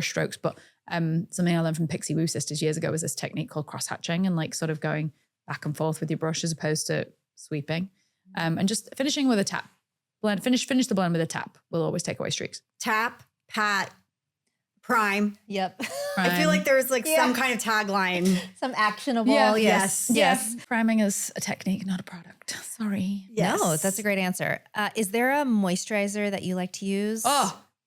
strokes. But something I learned from Pixie Woo Sisters years ago was this technique called cross hatching and like sort of going back and forth with your brush as opposed to sweeping. And just finishing with a tap. Finish the blend with a tap will always take away streaks. Tap, pat, prime. Yep. I feel like there's like Yeah. some kind of tagline. Some actionable. Yeah. Yes. Priming is a technique, not a product. Sorry. Yes. No, that's a great answer. Is there a moisturizer that you like to use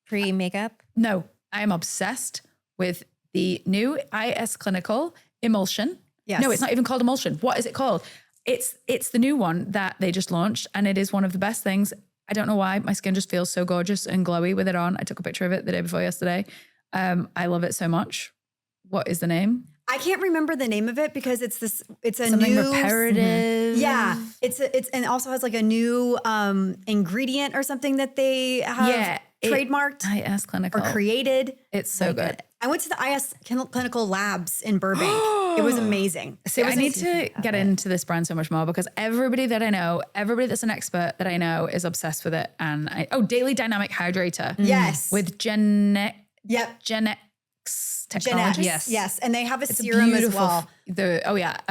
pre-makeup? No, I am obsessed with the new IS Clinical Emulsion. Yes. No, it's not even called Emulsion. What is it called? It's the new one that they just launched, and it is one of the best things. I don't know why. My skin just feels so gorgeous and glowy with it on. I took a picture of it the day before yesterday. I love it so much. What is the name? I can't remember the name of it because it's a Something new reparative. Yeah, it's and it also has like a new ingredient or something that they have trademarked IS Clinical. or created. It's so good. I went to the IS Clinical Labs in Burbank. It was amazing. See, I need to get into this brand so much more because everybody that I know, everybody that's an expert that I know is obsessed with it. And Daily Dynamic Hydrator. Yes. With Yep. Genx Gen technology. X. Yes. And they have a serum as well.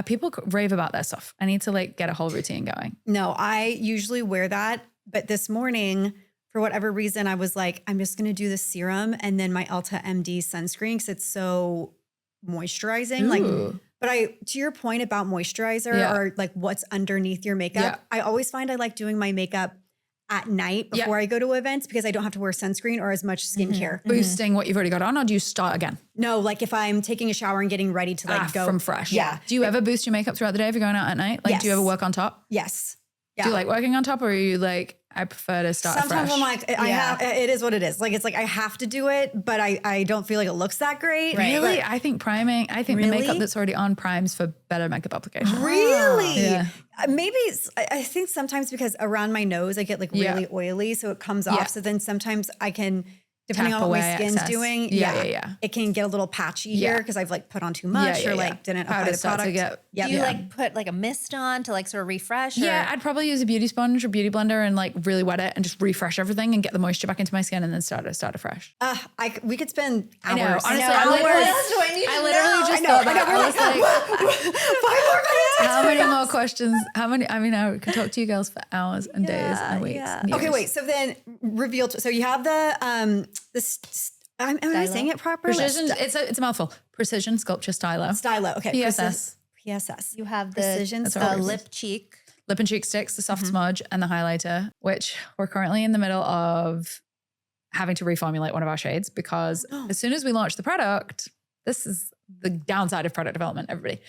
People rave about that stuff. I need to like get a whole routine going. No, I usually wear that. But this morning, for whatever reason, I was like, I'm just going to do the serum and then my Ulta MD sunscreen because it's so moisturizing. To your point about moisturizer or like what's underneath your makeup, Yeah. I always find I like doing my makeup at night before I go to events because I don't have to wear sunscreen or as much skincare. Boosting what you've already got on, or do you start again? No, like if I'm taking a shower and getting ready to like go from fresh. Yeah. Do you ever boost your makeup throughout the day if you're going out at night? Like, do you ever work on top? Yes. Yeah. Do you like working on top, or are you like, I prefer to start Sometimes fresh? I'm like, it is what it is. Like, it's like I have to do it, but I don't feel like it looks that great. Really? But I think priming, the makeup that's already on primes for better makeup application. really? Yeah. Maybe I think sometimes because around my nose, I get like really oily. So it comes off. Yeah. So then sometimes I can, depending Tap on what my away skin's excess. doing. Yeah. It can get a little patchy here because I've like put on too much or like didn't apply Powder the starts to product. get- Do you like put like a mist on to like sort of refresh? Yeah, or? I'd probably use a beauty sponge or beauty blender and like really wet it and just refresh everything and get the moisture back into my skin and then start afresh. We could spend hours. I know. Honestly, Hours. I literally, What else do I need to I literally know? just I know, thought I know. that. We're I like, was like, 5 more minutes. how many more questions? How many? I mean, I could talk to you girls for hours and days and weeks. yeah. And Okay, years. wait. So then reveal. So you have the am I saying it properly? Precision. It's a mouthful. Precision Sculpture Stylo. Stylo. Okay. PSS. PSS. You have the Precision lip cheek. Lip and cheek sticks, the soft smudge, and the highlighter, which we're currently in the middle of having to reformulate one of our shades because as soon as we launch the product, this is the downside of product development, everybody.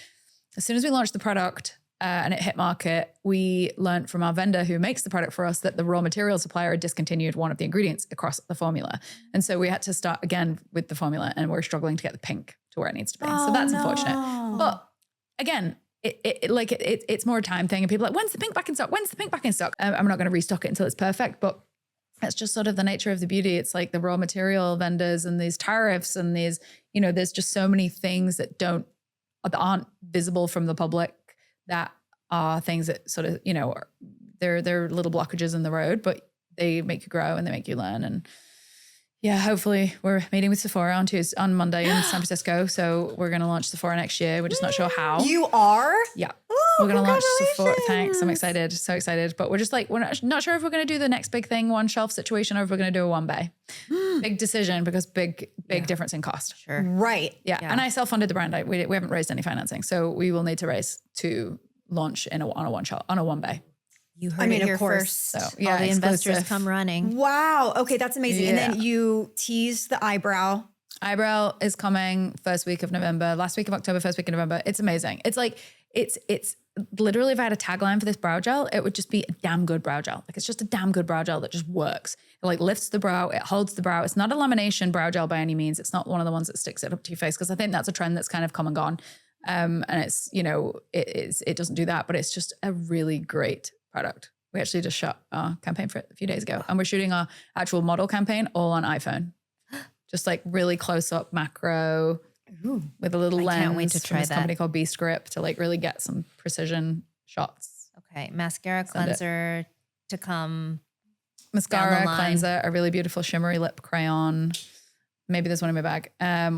As soon as we launched the product and it hit market, we learned from our vendor who makes the product for us that the raw material supplier had discontinued one of the ingredients across the formula. And so we had to start again with the formula and we're struggling to get the pink to where it needs to be. So that's unfortunate. But again, it's more a time thing and people are like, when's the pink back in stock? When's the pink back in stock? I'm not going to restock it until it's perfect, but that's just sort of the nature of the beauty. It's like the raw material vendors and these tariffs and these, there's just so many things that aren't visible from the public that are things that sort of, they're little blockages in the road, but they make you grow and they make you learn. And yeah, hopefully we're meeting with Sephora on Monday in San Francisco. So we're going to launch Sephora next year. We're just not sure how. You are? Yeah. Oh, We're going to launch Sephora. congratulations. Thanks. I'm excited. So excited. But we're just like, we're not sure if we're going to do the next big thing, one shelf situation, or if we're going to do a one bay. Big decision because big difference in cost. Sure. Right. Yeah. And I self-funded the brand. We haven't raised any financing. So we will need to raise to launch on a one shot, on a one bay. You heard it of here course. first. So, All yeah, the investors exclusive. come running. Wow. Okay, that's amazing. And Yeah. then you tease the eyebrow. Eyebrow is coming first week of November, last week of October, first week of November. It's amazing. It's like, it's literally, if I had a tagline for this brow gel, it would just be a damn good brow gel. Like it's just a damn good brow gel that just works. It like lifts the brow, it holds the brow. It's not a lamination brow gel by any means. It's not one of the ones that sticks it up to your face because I think that's a trend that's kind of come and gone. And it's, it doesn't do that, but it's just a really great product. We actually just shot our campaign for it a few days ago and we're shooting our actual model campaign all on iPhone. Just like really close up macro with a little lens. can't wait to from try this that. company called B Script to like really get some precision shots. Okay. Mascara, Send it. cleanser to come. Mascara, Down the line. cleanser, a really beautiful shimmery lip crayon. Maybe there's one in my bag.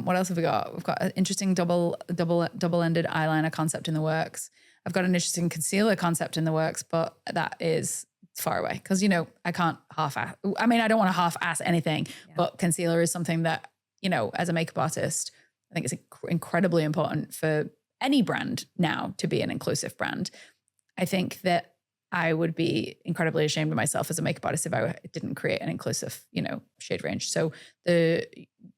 What else have we got? We've got an interesting double-ended eyeliner concept in the works. I've got an interesting concealer concept in the works, but that is far away because, I can't half-ass. I mean, I don't want to half-ass anything, but concealer is something that, as a makeup artist, I think it's incredibly important for any brand now to be an inclusive brand. I think that I would be incredibly ashamed of myself as a makeup artist if I didn't create an inclusive, shade range. So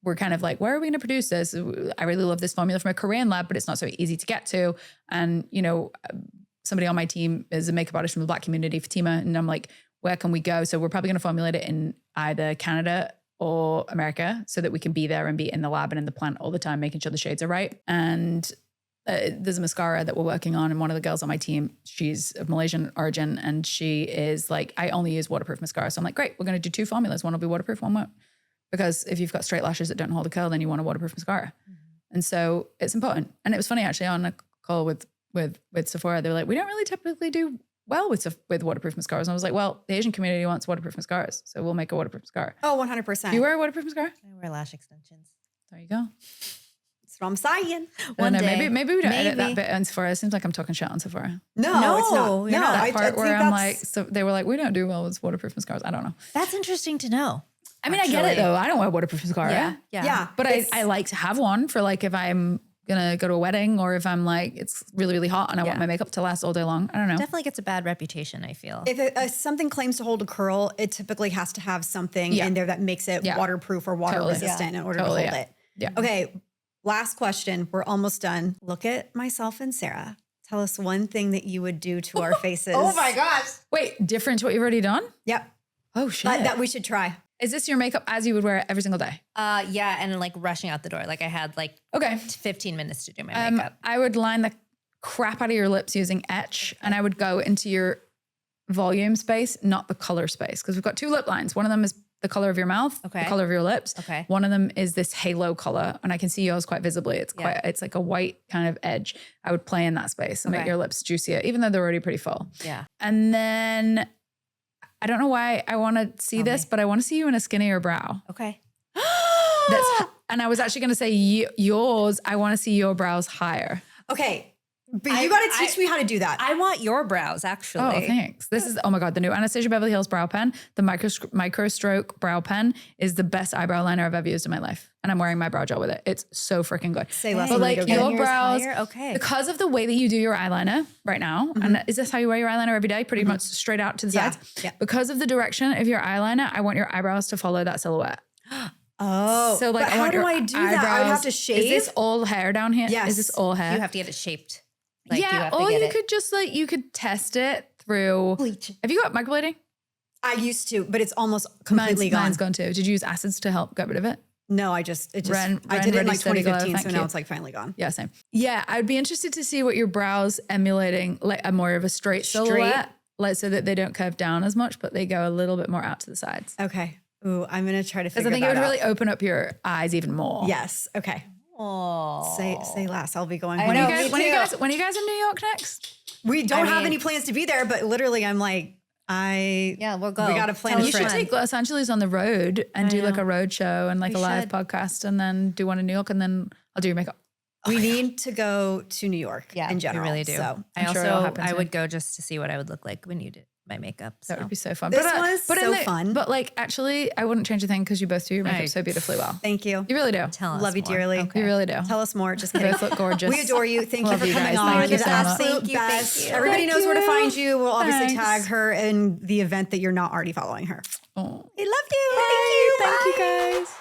we're kind of like, where are we going to produce this? I really love this formula from a Korean lab, but it's not so easy to get to. And, somebody on my team is a makeup artist from the Black community, Fatima. And I'm like, where can we go? So we're probably going to formulate it in either Canada or America so that we can be there and be in the lab and in the plant all the time, making sure the shades are right. And there's a mascara that we're working on. And one of the girls on my team, she's of Malaysian origin. And she is like, I only use waterproof mascara. So I'm like, great, we're going to do two formulas. One will be waterproof, one won't. Because if you've got straight lashes that don't hold a curl, then you want a waterproof mascara. And so it's important. And it was funny actually on a call with Sephora, they were like, we don't really typically do well with waterproof mascaras. And I was like, well, the Asian community wants waterproof mascaras. So we'll make a waterproof mascara. Oh, 100%. Do you wear a waterproof mascara? I wear lash extensions. There you go. That's what I'm saying. One No, day. maybe we don't edit Maybe. that bit on Sephora. It seems like I'm talking shit on Sephora. No, it's not. you're No, not. That part think where I'm like, that's- so they were like, we don't do well with waterproof mascaras. I don't know. That's interesting to know. I mean, I get it Actually. though. I don't wear waterproof mascara. yeah. But it's- I like to have one for like if I'm gonna go to a wedding, or if I'm like, it's really, really hot and I want my makeup to last all day long. I don't know. Definitely gets a bad reputation, I feel. If something claims to hold a curl, it typically has to have something in there that makes it waterproof or water resistant in order to hold it. Yeah. Okay, last question. We're almost done. Look at myself and Sarah. Tell us one thing that you would do to our faces. Oh my gosh. Wait, different to what you've already done? Yep. Oh shit. That we should try. Is this your makeup as you would wear it every single day? Yeah, and like rushing out the door. Like I had like 15 minutes to do my makeup. I would line the crap out of your lips using Etch, and I would go into your volume space, not the color space, because we've got 2 lip lines. One of them is the color of your mouth, the color of your lips. Okay. One of them is this halo color, and I can see yours quite visibly. It's quite, it's like a white kind of edge. I would play in that space and make your lips juicier, even though they're already pretty full. Yeah. And then I don't know why I want to see this, but I want to see you in a skinnier brow. Okay. And I was actually going to say yours, I want to see your brows higher. Okay. But you got to teach me how to do that. I want your brows, actually. Oh, thanks. This is, oh my God, the new Anastasia Beverly Hills brow pen, the micro stroke brow pen is the best eyebrow liner I've ever used in my life. And I'm wearing my brow gel with it. It's so freaking good. Say less. But like go get your it. brows, Okay. because of the way that you do your eyeliner right now, and is this how you wear your eyeliner every day? Pretty much straight out to the sides? Yeah. Because of the direction of your eyeliner, I want your eyebrows to follow that silhouette. Oh, So like, but I how want do your I do that? I would eyebrows- have to shave. Is this all hair down here? Yes. Is this all hair? You have to get it shaped. Like, you yeah, have to or get you it. could just like, you could test it through. Bleach. Have you got microblading? I used to, but it's almost completely Mine's gone. gone too. Did you use acids to help get rid of it? No, I did it Ren in like Ready Steady Glow, 2015, so thank now you. it's like finally gone. Yeah, same. Yeah, I'd be interested to see what your brows emulating, like a more of a straight silhouette, like so that they don't curve down as much, but they go a little bit more out to the sides. Okay. Ooh, I'm going to try to Because figure I think that it would out. really open up your eyes even more. Yes. Okay. Oh. Say less. I'll be going. I When know, are you me guys- too. When are you guys in New York next? we don't have mean- any plans to be there, but literally I'm like, Yeah, we'll go. We got to plan Tell a us You trip. should take Los Angeles on the road and do like a road show and like We a live should. podcast, and then do one in New York, and then I'll do your makeup. We need to go to New York in general. we really do. So I I'm sure it'll also, happen I soon. would go just to see what I would look like when you did my makeup. That So. would be so fun. This but, was but so fun. But like, actually, I wouldn't change a thing because you both do your makeup so beautifully well. thank you. You really do. Tell us Love you more. dearly. Okay. You really do. Tell us more. Just You kidding. both look gorgeous. We adore you. Thank you Love for you coming guys. on. Thank You're you the so much. absolute Thank you, best. thank you. Everybody Thank knows where to you. find you. We'll obviously Thanks. tag her in the event that you're not already following her. Oh. I love you. Thank you. Thank you guys.